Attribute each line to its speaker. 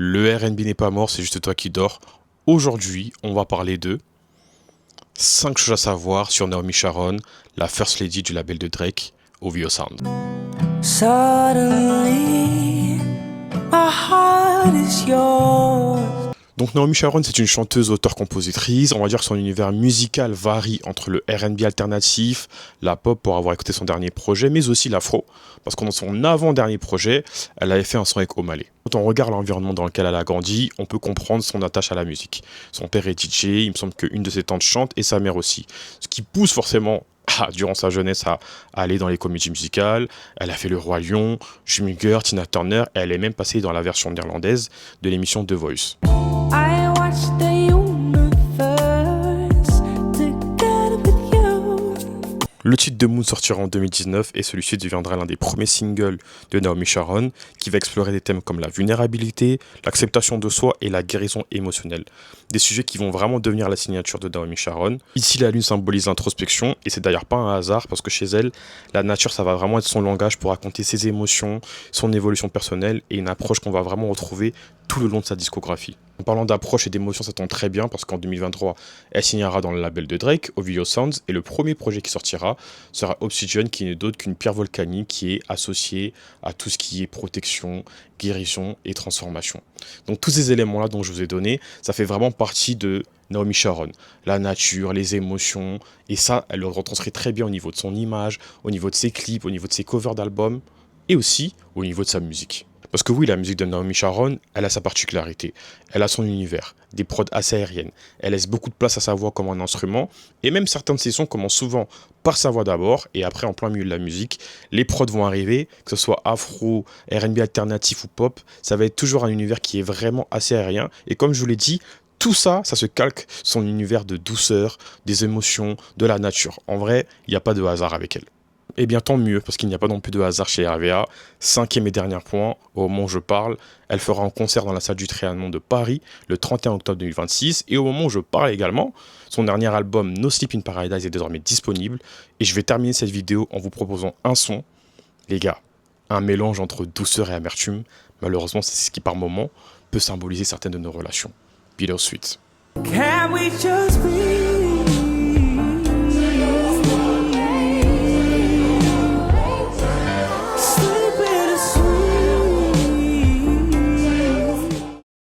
Speaker 1: Le R&B n'est pas mort, c'est juste toi qui dors. Aujourd'hui, on va parler de 5 choses à savoir sur Naomi Sharon, la First Lady du label de Drake, OVO Sound. Suddenly, my heart is yours. Donc Naomi Sharon, c'est une chanteuse, auteure-compositrice. On va dire que son univers musical varie entre le R&B alternatif, la pop pour avoir écouté son dernier projet, mais aussi l'afro. Parce que dans son avant-dernier projet, elle avait fait un son avec Omale. Quand on regarde l'environnement dans lequel elle a grandi, on peut comprendre son attache à la musique. Son père est DJ, il me semble qu'une de ses tantes chante et sa mère aussi. Ce qui pousse forcément durant sa jeunesse à aller dans les comédies musicales. Elle a fait Le Roi Lion, Schmiger, Tina Turner, et elle est même passée dans la version néerlandaise de l'émission The Voice. Le titre de Moon sortira en 2019 et celui-ci deviendra l'un des premiers singles de Naomi Sharon qui va explorer des thèmes comme la vulnérabilité, l'acceptation de soi et la guérison émotionnelle. Des sujets qui vont vraiment devenir la signature de Naomi Sharon. Ici, la lune symbolise l'introspection et c'est d'ailleurs pas un hasard parce que chez elle, la nature, ça va vraiment être son langage pour raconter ses émotions, son évolution personnelle et une approche qu'on va vraiment retrouver tout le long de sa discographie. En parlant d'approche et d'émotion, ça tombe très bien parce qu'en 2023, elle signera dans le label de Drake, OVO Sounds, et le premier projet qui sortira sera Obsidian, qui n'est d'autre qu'une pierre volcanique qui est associée à tout ce qui est protection, guérison et transformation. Donc tous ces éléments-là dont je vous ai donné, ça fait vraiment partie de Naomi Sharon. La nature, les émotions, et ça, elle le retranscrit très bien au niveau de son image, au niveau de ses clips, au niveau de ses covers d'albums, et aussi au niveau de sa musique. Parce que oui, la musique de Naomi Sharon, elle a sa particularité. Elle a son univers, des prods assez aériennes. Elle laisse beaucoup de place à sa voix comme un instrument. Et même certains de ses sons commencent souvent par sa voix d'abord. Et après, en plein milieu de la musique, les prods vont arriver. Que ce soit afro, R&B alternatif ou pop, ça va être toujours un univers qui est vraiment assez aérien. Et comme je vous l'ai dit, tout ça, ça se calque son univers de douceur, des émotions, de la nature. En vrai, il n'y a pas de hasard avec elle. Eh bien tant mieux, parce qu'il n'y a pas non plus de hasard chez RVA. 5e et dernier point, au moment où je parle, elle fera un concert dans la salle du Trianon de Paris le 31 octobre 2026. Et au moment où je parle également, son dernier album No Sleep in Paradise est désormais disponible. Et je vais terminer cette vidéo en vous proposant un son. Les gars, un mélange entre douceur et amertume. Malheureusement, c'est ce qui par moment peut symboliser certaines de nos relations. Bittersweet. Can we just